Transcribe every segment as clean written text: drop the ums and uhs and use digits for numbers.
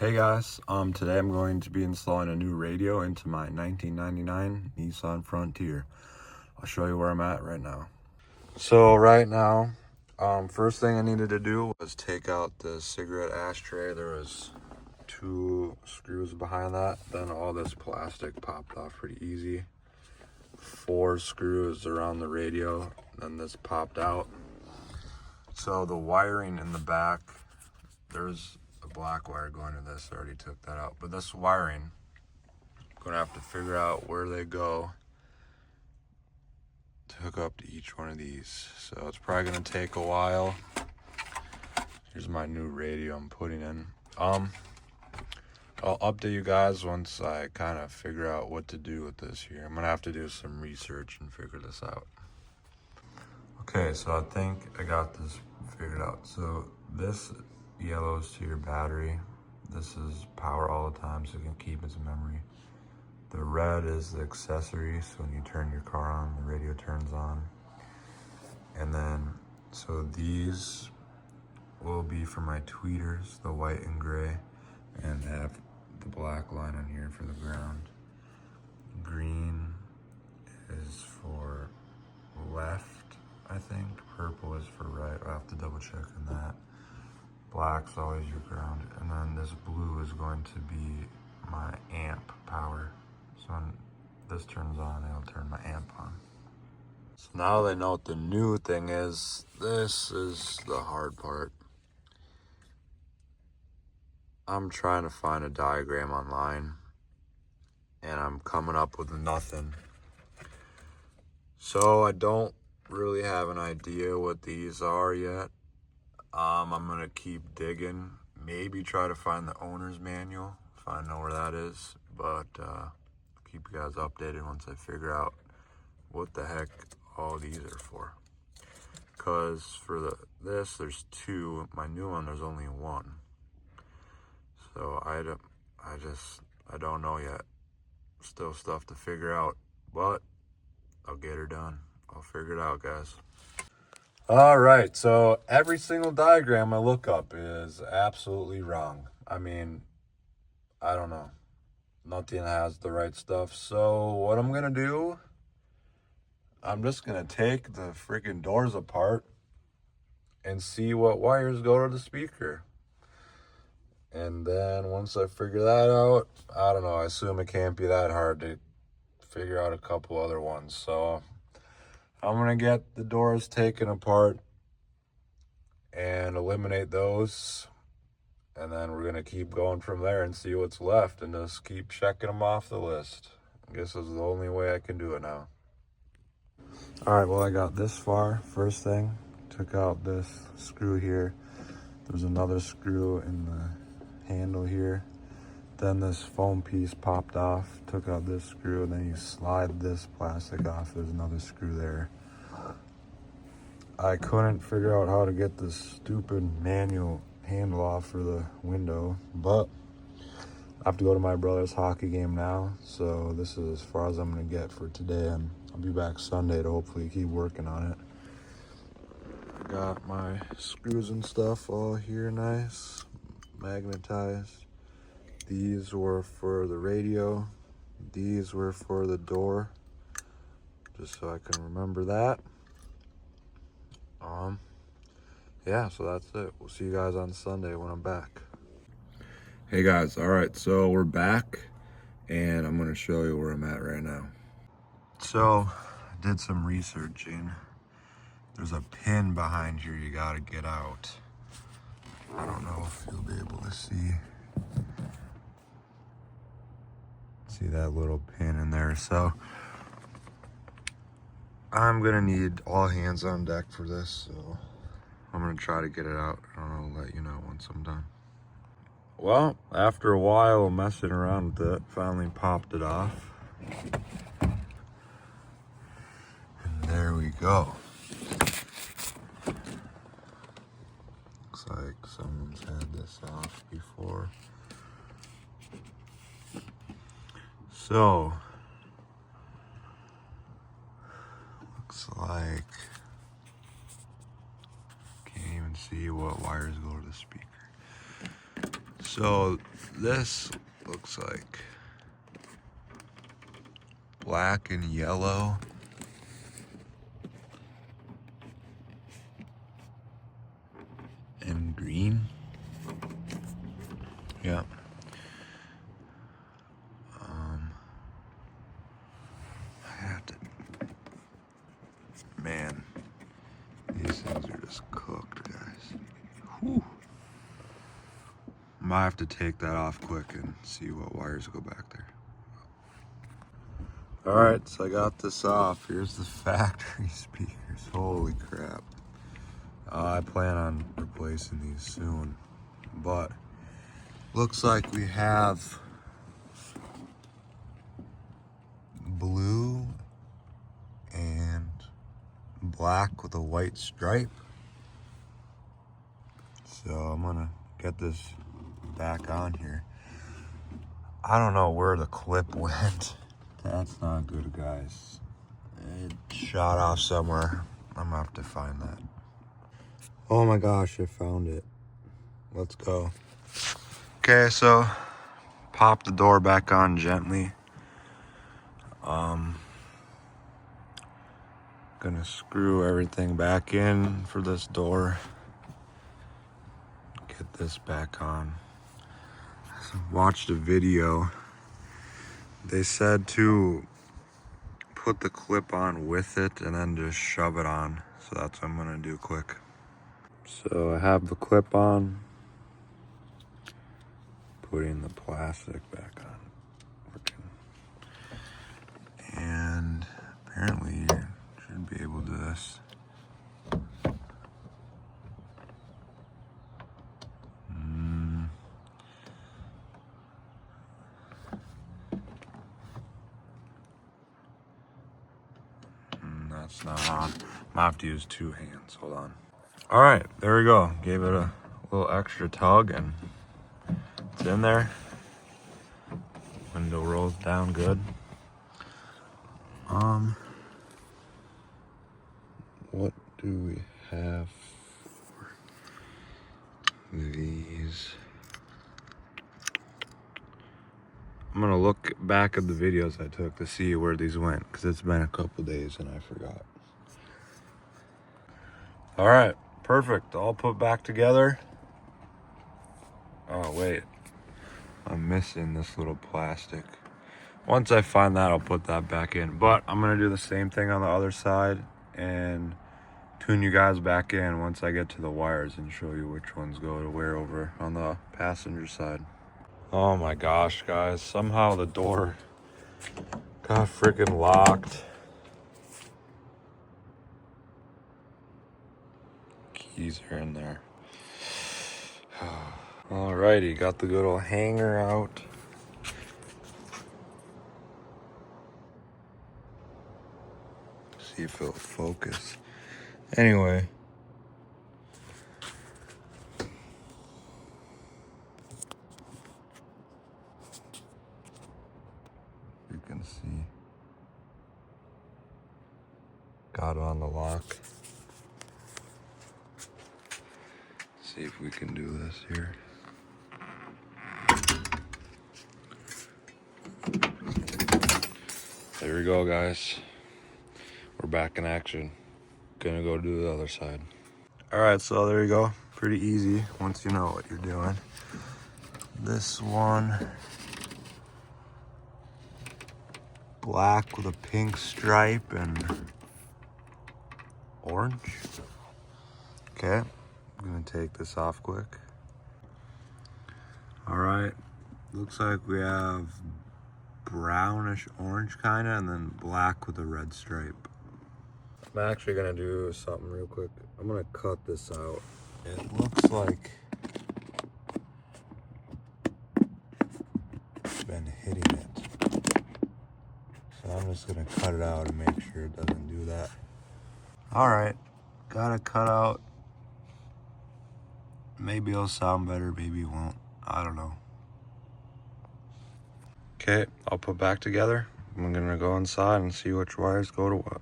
Hey guys, today I'm going to be installing a new radio into my 1999 Nissan Frontier. I'll show you where I'm at right now. So right now, first thing I needed to do was take out the cigarette ashtray. There was 2 screws behind that. Then all this plastic popped off pretty easy. 4 screws around the radio, then this popped out. So the wiring in the back, there's a black wire going to this. I already took that out. But this wiring, I'm gonna have to figure out where they go to hook up to each one of these. So it's probably gonna take a while. Here's my new radio I'm putting in. I'll update you guys once I kind of figure out what to do with this here. I'm gonna have to do some research and figure this out. Okay, so I think I got this figured out. So this yellow is to your battery. This is power all the time, so you can keep its memory. The red is the accessory, so when you turn your car on, the radio turns on. And then, so these will be for my tweeters, the white and gray, and have the black line on here for the ground. Green is for left, I think. Purple is for right. I'll have to double check on that. Black's always your ground. And then this blue is going to be my amp power. So when this turns on, it'll turn my amp on. So now they know what the new thing is. This is the hard part. I'm trying to find a diagram online, and I'm coming up with nothing. So I don't really have an idea what these are yet. I'm gonna keep digging, maybe try to find the owner's manual if I know where that is, but keep you guys updated once I figure out what the heck all these are for. Because for this there's 2, my new one there's only 1. So I don't know yet. Still stuff to figure out, but I'll get her done. I'll figure it out, guys. All right, so every single diagram I look up is absolutely wrong. I mean, I don't know. Nothing has the right stuff. So what I'm gonna do, I'm just gonna take the freaking doors apart and see what wires go to the speaker. And then once I figure that out, I don't know, I assume it can't be that hard to figure out a couple other ones. So I'm gonna get the doors taken apart and eliminate those, and then we're gonna keep going from there and see what's left and just keep checking them off the list. I guess this is the only way I can do it now. All right, well, I got this far. First thing, took out this screw here. There's another screw in the handle here. Then this foam piece popped off, took out this screw, and then you slide this plastic off. There's another screw there. I couldn't figure out how to get this stupid manual handle off for the window, but I have to go to my brother's hockey game now, so this is as far as I'm gonna get for today, and I'll be back Sunday to hopefully keep working on it. Got my screws and stuff all here, nice, magnetized. These were for the radio. These were for the door, just so I can remember that. Yeah, so that's it. We'll see you guys on Sunday when I'm back. Hey guys, all right, so we're back, and I'm gonna show you where I'm at right now. So, I did some researching. There's a pin behind here you gotta get out. I don't know if you'll be able to see that little pin in there. So I'm gonna need all hands on deck for this, so I'm gonna try to get it out, and I'll let you know once I'm done. Well, after a while messing around with it, finally popped it off. And there we go. Looks like someone's had this off before. So, looks like, can't even see what wires go to the speaker. So this looks like black and yellow. And green. Yeah. I have to. Man, these things are just cooked, guys. Whew. Might have to take that off quick and see what wires go back there. All right, so I got this off. Here's the factory speakers. Holy crap. I plan on replacing these soon, but looks like we have blue and black with a white stripe. So I'm gonna get this back on here. I don't know where the clip went. That's not good, guys. It shot off somewhere. I'm gonna have to find that. Oh my gosh, I found it. Let's go. Okay, so pop the door back on gently. Gonna screw everything back in for this door. Get this back on. Watched a video. They said to put the clip on with it and then just shove it on. So that's what I'm gonna do quick. So I have the clip on. Putting the plastic back on. Working. And apparently you should be able to do this. That's not on. I have to use two hands. Hold on. All right, there we go. Gave it a little extra tug and it's in there. Window rolls down good. What do we have for these? I'm gonna look back at the videos I took to see where these went because it's been a couple days and I forgot. All right, perfect. All put back together. Oh wait, I'm missing this little plastic. Once I find that, I'll put that back in. But I'm gonna do the same thing on the other side and tune you guys back in once I get to the wires and show you which ones go to where over on the passenger side. Oh my gosh, guys. Somehow the door got freaking locked. Keys are in there. Alrighty, got the good old hanger out. See if it'll focus. Anyway. You can see. Got it on the lock. See if we can do this here. There we go, guys. We're back in action. Gonna go do the other side. All right, so there you go. Pretty easy once you know what you're doing. This one, black with a pink stripe and orange. Okay, I'm gonna take this off quick. All right, looks like we have brownish orange kind of, and then black with a red stripe. I'm actually gonna do something real quick. I'm gonna cut this out. It looks like it's been hitting it. So I'm just gonna cut it out and make sure it doesn't do that. All right, got it cut out. Maybe it'll sound better, maybe it won't. I don't know. Okay, I'll put back together. I'm gonna go inside and see which wires go to what.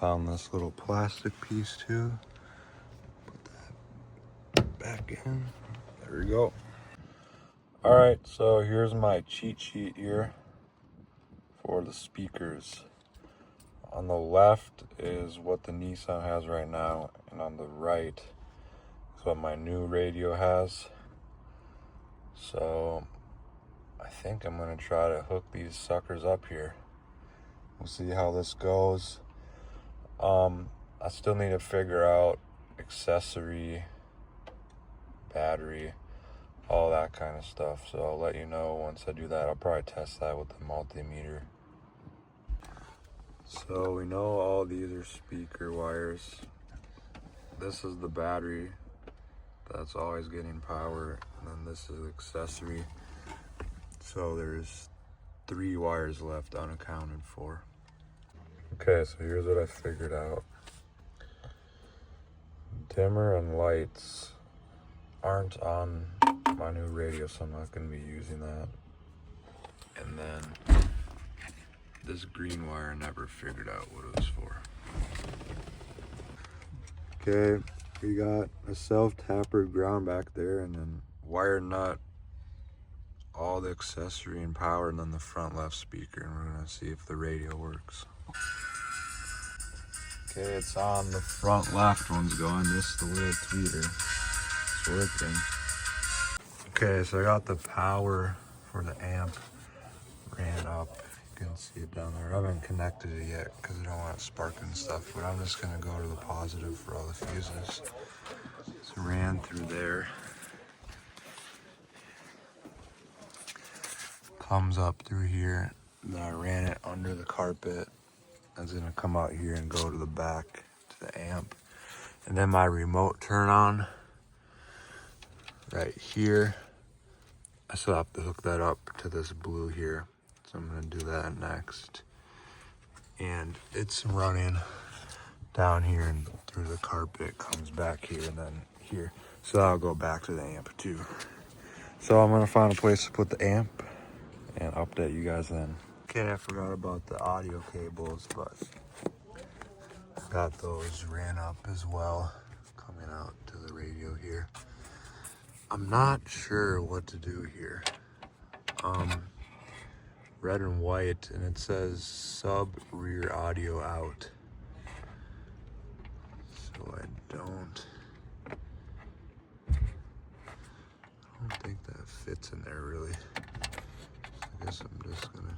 Found this little plastic piece too. Put that back in. There we go. Alright, so here's my cheat sheet here for the speakers. On the left is what the Nissan has right now, and on the right is what my new radio has. So I think I'm gonna try to hook these suckers up here. We'll see how this goes. I still need to figure out accessory, battery, all that kind of stuff. So I'll let you know once I do that. I'll probably test that with the multimeter. So we know all these are speaker wires. This is the battery that's always getting power, and then this is accessory. So there's 3 wires left unaccounted for. Okay, so here's what I figured out. Dimmer and lights aren't on my new radio, so I'm not going to be using that. And then this green wire, I never figured out what it was for. Okay, we got a self-tapered ground back there, and then wire nut, all the accessory and power, and then the front left speaker, and we're gonna see if the radio works. Okay, it's on. The front left one's going. This is the little tweeter. It's working. Okay, so I got the power for the amp ran up. You can see it down there. I haven't connected it yet because I don't want it sparking stuff, but I'm just gonna go to the positive for all the fuses. So ran through there. Comes up through here. Then I ran it under the carpet. It's gonna come out here and go to the back to the amp. And then my remote turn on right here. I still have to hook that up to this blue here. So I'm gonna do that next. And it's running down here and through the carpet, comes back here and then here. So I'll go back to the amp too. So I'm gonna find a place to put the amp and update you guys then. Okay, I forgot about the audio cables, but got those ran up as well, coming out to the radio here. I'm not sure what to do here. Red and white, and it says sub rear audio out. So I don't think that fits in there really. I guess I'm just gonna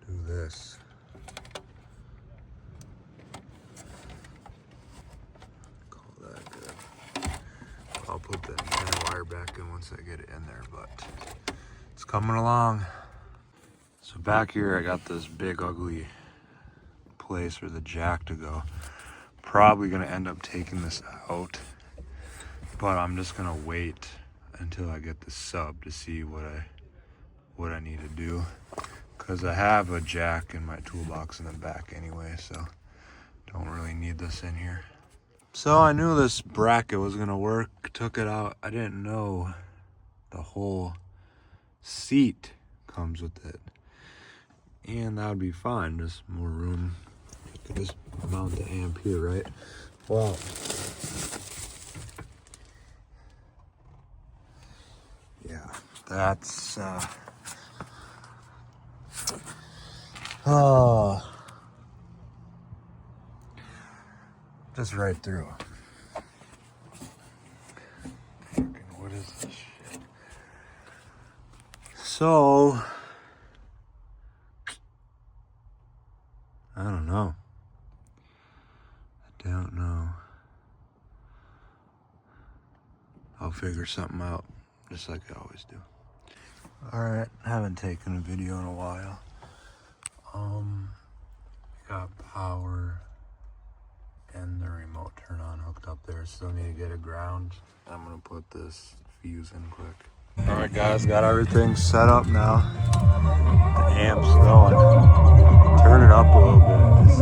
do this. Call that good. I'll put the antenna wire back in once I get it in there, but it's coming along. So back here I got this big ugly place for the jack to go. Probably gonna end up taking this out, but I'm just gonna wait until I get the sub to see what I need to do, because I have a jack in my toolbox in the back anyway, so don't really need this in here. So I knew this bracket was gonna work, took it out. I didn't know the whole seat comes with it, and that would be fine, just more room. You could just mount the amp here, right? Well, yeah, that's just right through. What is this shit? So I don't know. I'll figure something out, just like I always do. Alright, haven't taken a video in a while. Got power and the remote turn on hooked up there. Still need to get a ground. I'm gonna put this fuse in quick. Alright guys, got everything set up now. The amp's going. Turn it up a little bit. Just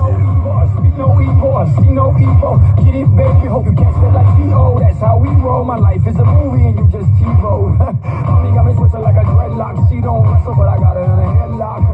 see no evil. Get it, baby. Hope you catch that like T.O. That's how we roll. My life is a movie and you just T-roll. Honey got me twisted like a dreadlock. She don't wrestle, but I got her in a headlock.